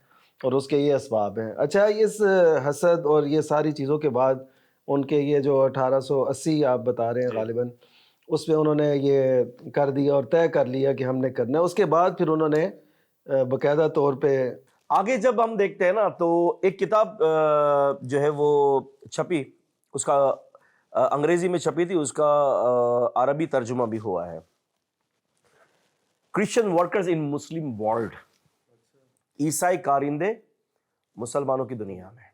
اور اس کے یہ اسباب ہیں۔ اچھا اس حسد اور یہ ساری چیزوں کے بعد ان کے یہ جو 1880 آپ بتا رہے ہیں غالباً اس میں انہوں نے یہ کر دیا اور طے کر لیا کہ ہم نے کرنا ہے، اس کے بعد پھر انہوں نے باقاعدہ طور پہ آگے جب ہم دیکھتے ہیں نا تو ایک کتاب جو ہے وہ چھپی، اس کا انگریزی میں چھپی تھی، اس کا عربی ترجمہ بھی ہوا ہے، Christian workers in Muslim world, عیسائی کارندے مسلمانوں کی دنیا میں۔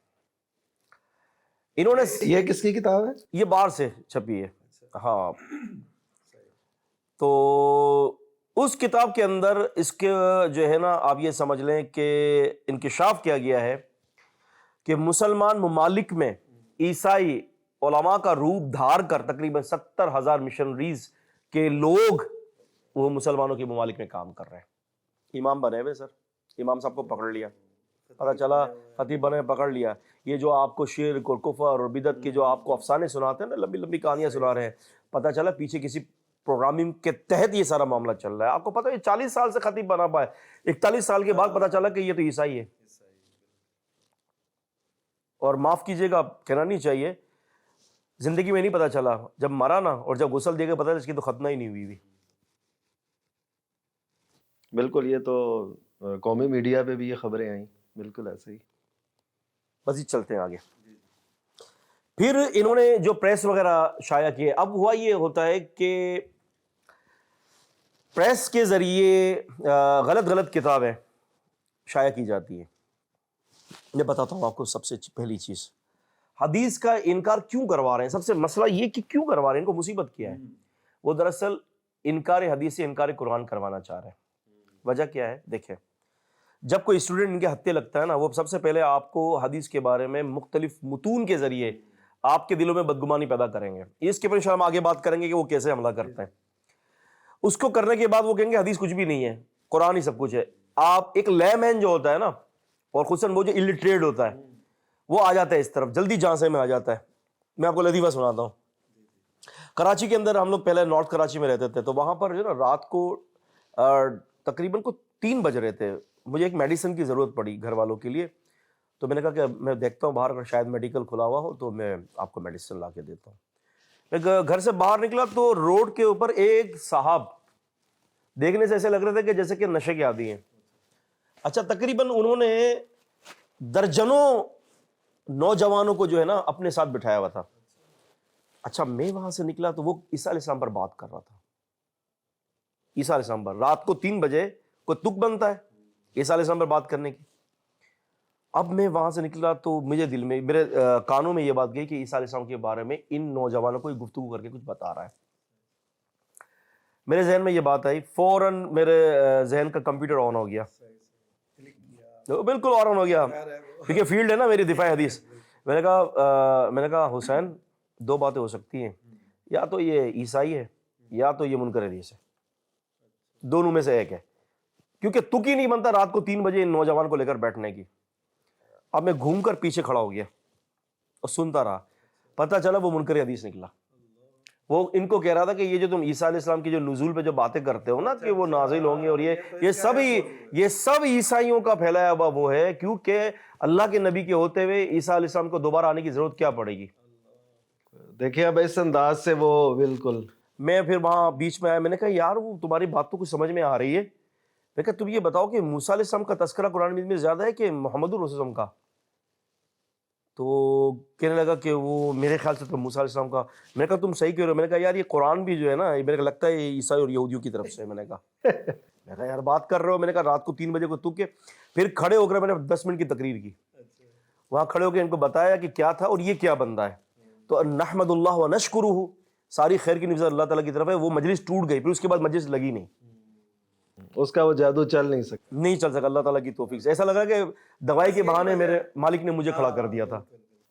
انہوں نے یہ کس کی کتاب ہے؟ یہ باہر سے چھپی ہے، ہاں، تو اس کتاب کے اندر اس کے جو ہے نا آپ یہ سمجھ لیں کہ انکشاف کیا گیا ہے کہ مسلمان ممالک میں عیسائی علماء کا روپ دھار کر تقریباً 70,000 مشنریز کے لوگ وہ مسلمانوں کے ممالک میں کام کر رہے ہیں، امام بنے ہوئے سر، امام صاحب کو پکڑ لیا، پتہ چلا خطیب بنے پکڑ لیا، یہ جو آپ کو شرک اور کفر اور بدعت کے جو آپ کو افسانے سناتے ہیں نا، لمبی لمبی کہانیاں سنا رہے ہیں، پتہ چلا پیچھے کسی پروگرامنگ کے تحت یہ سارا معاملہ چل رہا ہے۔ آپ کو پتہ ہے 40 سال سے خطیب بنا پائے، 41 سال کے بعد پتہ چلا کہ یہ تو عیسائی ہے، اور معاف کیجیے گا کہنا نہیں چاہیے، زندگی میں نہیں پتہ چلا، جب مرا نا اور جب غسل دے کے پتہ چلا اس کی تو ختنہ ہی نہیں ہوئی بھی۔ بالکل، یہ تو قومی میڈیا پہ بھی یہ خبریں آئیں، بالکل ایسے ہی۔ مزید چلتے ہیں آگے، پھر انہوں نے جو پریس وغیرہ شائع کیے، اب ہوا یہ ہوتا ہے کہ پریس کے ذریعے غلط غلط کتابیں شائع کی جاتی ہیں۔ میں بتاتا ہوں آپ کو سب سے پہلی چیز، حدیث کا انکار کیوں کروا رہے ہیں، سب سے مسئلہ یہ کہ کیوں کروا رہے ہیں، ان کو مصیبت کیا ہے، وہ دراصل انکار حدیث سے انکار قرآن کروانا چاہ رہے ہیں۔ وجہ کیا ہے؟ دیکھیں، جب کوئی اسٹوڈنٹ ان کے ہتھے لگتا ہے نا، وہ سب سے پہلے آپ کو حدیث کے بارے میں مختلف متون کے ذریعے آپ کے دلوں میں بدگمانی پیدا کریں گے، اس کے اوپر انشاءاللہ ہم آگے بات کریں گے کہ وہ کیسے حملہ کرتے ہیں۔ اس کو کرنے کے بعد وہ کہیں گے حدیث کچھ بھی نہیں ہے، قرآن ہی سب کچھ ہے۔ آپ ایک لے مین جو ہوتا ہے نا، اور خصوصاً وہ جو الٹریٹ ہوتا ہے، وہ آ جاتا ہے اس طرف، جلدی جانسے میں آ جاتا ہے۔ میں آپ کو لطیفہ سناتا ہوں، کراچی کے اندر ہم لوگ پہلے نارتھ کراچی میں رہتے تھے، تو وہاں پر جو نا رات کو تقریباً کو 3 بج رہے تھے، مجھے ایک میڈیسن کی ضرورت پڑی گھر والوں کے لیے، تو میں نے کہا کہ میں دیکھتا ہوں باہر اگر شاید میڈیکل کھلا ہوا ہو تو میں آپ کو میڈیسن لا کے دیتا ہوں۔ میں گھر سے باہر نکلا تو روڈ کے اوپر ایک صاحب، دیکھنے سے ایسے لگ رہے تھے کہ جیسے کہ نشے کے عادی ہیں، اچھا تقریباً انہوں نے درجنوں نوجوانوں کو جو ہے نا اپنے ساتھ بٹھایا ہوا تھا۔ اچھا میں وہاں سے نکلا تو وہ عیسیٰ علیہ السلام پر بات کر رہا تھا، عیسیٰ علیہ السلام پر، رات کو 3 بجے کوئی تک بنتا ہے عیسیٰ علیہ السلام پر بات کرنے کی۔ اب میں وہاں سے نکلا تو مجھے دل میں، میرے کانوں میں یہ بات گئی کہ عیسیٰ علیہ السلام کے بارے میں ان نوجوانوں کو گفتگو کر کے کچھ بتا رہا ہے۔ میرے ذہن میں یہ بات آئی، فوراً میرے ذہن کا کمپیوٹر آن ہو گیا، بالکل آن ہو گیا کیونکہ فیلڈ ہے نا میری دفاع حدیث. میں نے کہا حسین دو باتیں ہو سکتی ہیں, یا تو یہ عیسائی ہے یا تو یہ منکر حدیث ہے, دونوں میں سے ایک ہے, کیونکہ تک ہی نہیں بنتا رات کو 3 بجے ان نوجوان کو لے کر بیٹھنے کی. اب میں گھوم کر پیچھے کھڑا ہو گیا اور سنتا رہا, پتہ چلا وہ منکر حدیث نکلا. وہ ان کو کہہ رہا تھا کہ یہ جو تم عیسیٰ علیہ السلام کی جو نزول پہ جو باتیں کرتے ہو نا کہ وہ نازل ہوں گے, اور یہ سب عیسائیوں کا پھیلایا ہوا وہ ہے, کیونکہ اللہ کے نبی کے ہوتے ہوئے عیسیٰ علیہ السلام کو دوبارہ آنے کی ضرورت کیا پڑے گی. دیکھیں اب اس انداز سے وہ بالکل. میں پھر وہاں بیچ میں آیا, میں نے کہا یار وہ تمہاری بات تو کچھ سمجھ میں آ رہی ہے, میں کہا تم یہ بتاؤ کہ موسیٰ علیہ السلام کا تذکرہ قرآن مجید میں زیادہ ہے کہ محمد رسول اللہ کا. تو کہنے لگا کہ وہ میرے خیال سے تو موسیٰ علیہ السلام کا. میں نے کہا تم صحیح کہہ رہے ہو. میں نے کہا یار یہ قرآن بھی جو ہے نا, یہ میرے کو لگتا ہے یہ عیسائی اور یہودیوں کی طرف سے. میں نے کہا یار بات کر رہے ہو. میں نے کہا رات کو 3 بجے کو تک کے پھر کھڑے ہو کر میں نے 10 منٹ کی تقریر کی, وہاں کھڑے ہو کے ان کو بتایا کہ کیا تھا اور یہ کیا بندہ ہے. تو نحمد اللہ و نشکرہ, ساری خیر کی نسبت اللہ تعالیٰ کی طرف ہے. وہ مجلس ٹوٹ گئی, پھر اس کے بعد مجلس لگی نہیں, اس کا وہ جادو چل نہیں سکا اللہ تعالیٰ کی توفیق سے. ایسا لگا کہ دوائی کے بہانے میرے مالک نے مجھے کھڑا کر دیا تھا.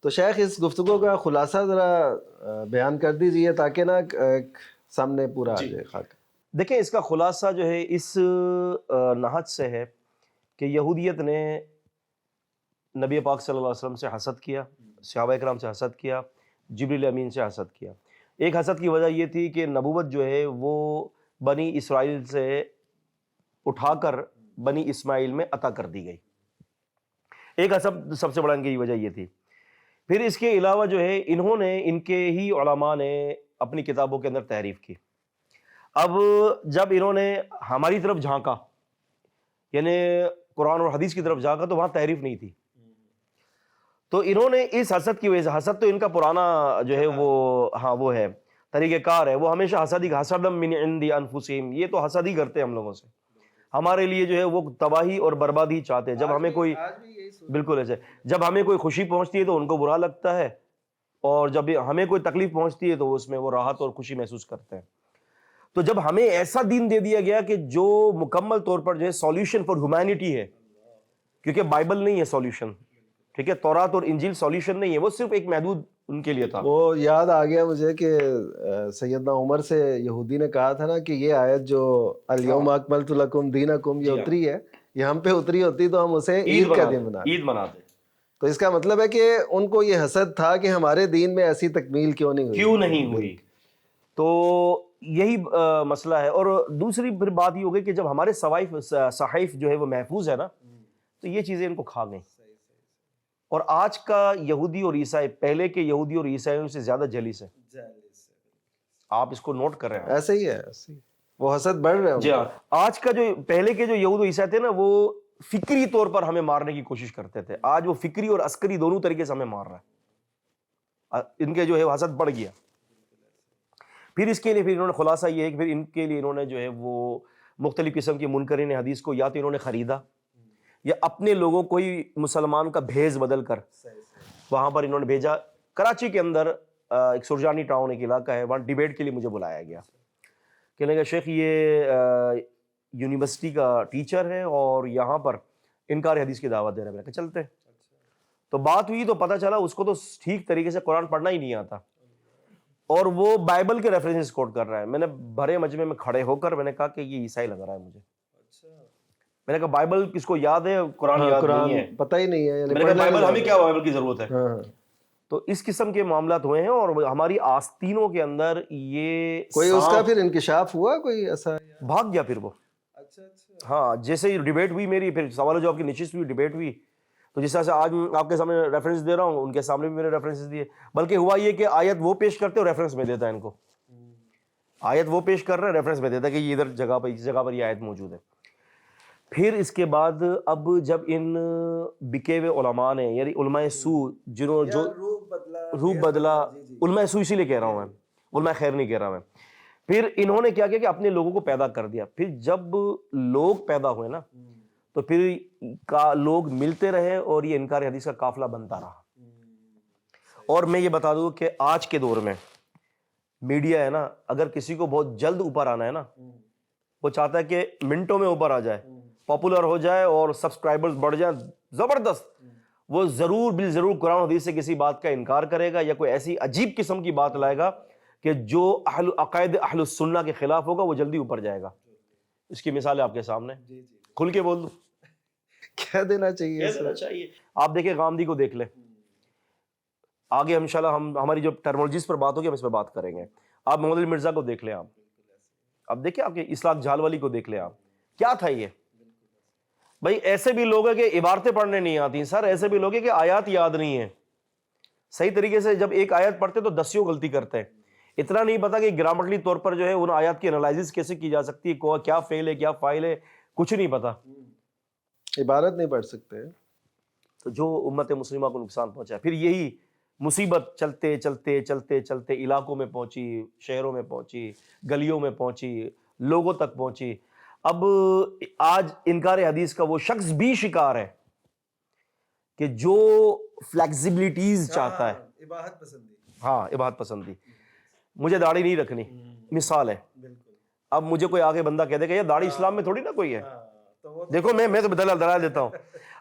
تو شیخ اس گفتگو کا خلاصہ ذرا بیان کر دیجئے تاکہ نا سامنے پورا آ جائے خاک. دیکھیں اس کا خلاصہ جو ہے اس نہج سے ہے کہ یہودیت نے نبی پاک صلی اللہ علیہ وسلم سے حسد کیا, صحابہ کرام سے حسد کیا, جبریل امین سے حسد کیا. ایک حسد کی وجہ یہ تھی کہ نبوت جو ہے وہ بنی اسرائیل سے اٹھا کر بنی اسماعیل میں عطا کر دی گئی. ایک حسد سب سے بڑا ان کی وجہ یہ تھی. پھر اس کے علاوہ جو ہے انہوں نے, ان کے ہی علماء نے اپنی کتابوں کے اندر تحریف کی. اب جب انہوں نے ہماری طرف جھانکا, یعنی قرآن اور حدیث کی طرف جھانکا, تو وہاں تحریف نہیں تھی. تو انہوں نے اس حسد کی وجہ سے, حسد تو ان کا پرانا جو ہے وہ ہے طریقہ کار ہے, وہ ہمیشہ حسدم من عند انفسہم, یہ تو حسد ہی کرتے ہیں ہم لوگوں سے. ہمارے لیے جو ہے وہ تباہی اور بربادی چاہتے ہیں. جب ہمیں کوئی بالکل ایسے, جب ہمیں کوئی خوشی پہنچتی ہے تو ان کو برا لگتا ہے, اور جب ہمیں کوئی تکلیف پہنچتی ہے تو اس میں وہ راحت اور خوشی محسوس کرتے ہیں. تو جب ہمیں ایسا دین دے دیا گیا کہ جو مکمل طور پر جو ہے سولوشن فار ہیومینٹی ہے, کیونکہ بائبل نہیں ہے سولوشن, ٹھیک ہے, تورات اور انجیل سولوشن نہیں ہے, وہ صرف ایک محدود ان کے لیے تھا. وہ یاد آ گیا مجھے کہ سیدنا عمر سے یہودی نے کہا تھا نا کہ یہ آیت جو الیوم اکملت لکم دینکم یہ اتری ہے, یہ ہم پہ اتری ہوتی تو ہم اسے عید کا دن مناتے. تو اس کا مطلب ہے کہ ان کو یہ حسد تھا کہ ہمارے دین میں ایسی تکمیل کیوں نہیں ہوئی. تو یہی مسئلہ ہے. اور دوسری پھر بات یہ ہو گئی کہ جب ہمارے صحائف جو ہے وہ محفوظ ہے نا, تو یہ چیزیں ان کو کھا گئیں. اور آج کا یہودی اور عیسائی پہلے کے یہودی اور عیسائیوں سے زیادہ جلیس ہے. آپ اس کو نوٹ کر رہے ہیں, ایسے ہی ہے, وہ حسد بڑھ رہے ہیں. جی ہاں, آج کا جو پہلے کے جو یہود و عیسائی تھے نا, وہ فکری طور پر ہمیں مارنے کی کوشش کرتے تھے. آج وہ فکری اور عسکری دونوں طریقے سے ہمیں مار رہا ہے. ان کے جو ہے حسد بڑھ گیا. پھر اس کے لیے پھر انہوں نے خلاصہ یہ ہے کہ پھر ان کے لیے انہوں نے جو ہے وہ مختلف قسم کے منکرین حدیث کو یا تو انہوں نے خریدا, یا اپنے لوگوں کو ہی مسلمان کا بھیز بدل کر وہاں پر انہوں نے بھیجا. کراچی کے اندر ایک سرجانی ٹاؤن ایک علاقہ ہے, وہاں ڈیبیٹ کے لیے مجھے بلایا گیا. کہنے لگا شیخ یہ یونیورسٹی کا ٹیچر ہے اور یہاں پر انکار حدیث کی دعوت دے رہا ہے. میں نے کہا چلتے ہیں. تو بات ہوئی تو پتہ چلا اس کو تو ٹھیک طریقے سے قرآن پڑھنا ہی نہیں آتا, اور وہ بائبل کے ریفرنسز کوٹ کر رہا ہے. میں نے بھرے مجمع میں کھڑے ہو کر میں نے کہا کہ یہ عیسائی لگ رہا ہے مجھے. میں نے کہا بائبل کس کو یاد ہے, قرآن یاد نہیں ہے, پتہ ہی نہیں ہے. میں نے کہا بائبل ہمیں کیا بائبل کی ضرورت ہے. تو اس قسم کے معاملات ہوئے ہیں, اور ہماری آستینوں کے اندر یہ کوئی اس کا پھر انکشاف ہوا, کوئی ایسا بھاگ گیا پھر وہ. ہاں, جیسے ہی ڈیبیٹ ہوئی میری, پھر سوال و جواب کی نشست ہوئی, ڈیبیٹ ہوئی, تو جس طرح سے آج آپ کے سامنے ریفرنس دے رہا ہوں, ان کے سامنے بھی میں نے ریفرنسز دیے. بلکہ ہوا یہ کہ آیت وہ پیش کرتے اور ریفرنس میں دیتا ہے ان کو. آیت وہ پیش کر رہا ہے, ریفرنس میں دیتا ہے کہ یہ ادھر جگہ پر, اس جگہ پر یہ آیت موجود ہے. پھر اس کے بعد اب جب ان بکے ہوئے علماء نے, یعنی علماء سو, جنہوں جو روپ بدلا, علماء سو اسی لیے کہہ رہا ہوں میں, علماء خیر نہیں کہہ رہا میں, پھر انہوں نے کیا کیا کہ اپنے لوگوں کو پیدا کر دیا. پھر جب لوگ پیدا ہوئے نا, تو پھر لوگ ملتے رہے اور یہ انکار حدیث کا قافلہ بنتا رہا. اور میں یہ بتا دوں کہ آج کے دور میں میڈیا ہے نا, اگر کسی کو بہت جلد اوپر آنا ہے نا, وہ چاہتا ہے کہ منٹوں میں اوپر آ جائے پاپولر ہو جائے اور سبسکرائبرز بڑھ جائیں زبردست، وہ ضرور بالضرور قرآن و حدیث سے کسی بات کا انکار کرے گا یا کوئی ایسی عجیب قسم کی بات لائے گا کہ جو عقائد اہل السنہ کے خلاف ہوگا، وہ جلدی اوپر جائے گا. اس کی مثال ہے آپ کے سامنے، کھل کے بول دوں. کہہ دینا چاہیے اس میں. چاہیے. آپ دیکھیں غامدی کو دیکھ لیں، آگے انشاءاللہ ہماری جو ٹرمنالوجیز پر بات ہوگی ہم اس پہ بات کریں گے. آپ محمد علی مرزا کو دیکھ لیں، آپ اب دیکھیں آپ کے اسحاق جھالولی کو دیکھ لیں، آپ کیا تھا یہ. بھائی ایسے بھی لوگ ہیں کہ عبارتیں پڑھنے نہیں آتی سر، ایسے بھی لوگ ہیں کہ آیات یاد نہیں ہیں صحیح طریقے سے. جب ایک آیت پڑھتے تو دسیوں غلطی کرتے ہیں. اتنا نہیں پتا کہ گرامرلی طور پر جو ہے ان آیات کی انالائزس کیسے کی جا سکتی ہے، کیا فعل ہے کیا فاعل ہے، کچھ نہیں پتا. عبارت نہیں پڑھ سکتے. تو جو امت مسلمہ کو نقصان پہنچا ہے. پھر یہی مصیبت چلتے چلتے چلتے چلتے علاقوں میں پہنچی، شہروں میں پہنچی، گلیوں میں پہنچی، لوگوں تک پہنچی. اب آج انکار حدیث کا وہ شخص بھی شکار ہے کہ جو فلیکسیبلٹیز چاہتا ہے. اباحت پسندی. ہاں اباحت پسندی. مجھے داڑھی نہیں رکھنی، مثال ہے. اب مجھے کوئی آگے بندہ کہہ دے کہ یہ داڑھی اسلام میں تھوڑی نا کوئی ہے. دیکھو میں تو دلائل دیتا ہوں.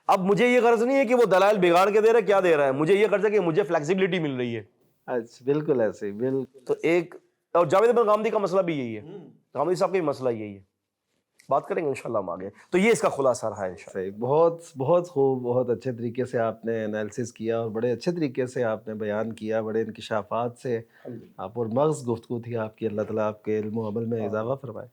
اب مجھے یہ غرض نہیں ہے کہ وہ دلائل بگاڑ کے دے رہا ہے، کیا دے رہا ہے، مجھے یہ غرض ہے کہ مجھے فلیکسیبلٹی مل رہی ہے. اچھا بالکل ایسے ہی، بالکل. تو ایک اور جاوید بن غامدی کا مسئلہ بھی یہی ہے، غامدی صاحب کا بھی مسئلہ یہی ہے. بات کریں گے انشاءاللہ ہم آگے. تو یہ اس کا خلاصہ رہا ہے انشاءاللہ. صحیح. بہت بہت خوب، بہت اچھے طریقے سے آپ نے انالیسس کیا اور بڑے اچھے طریقے سے آپ نے بیان کیا، بڑے انکشافات سے آپ اور مغز گفتگو تھی آپ کی. اللہ تعالیٰ آپ کے علم و عمل میں اضافہ فرمائے.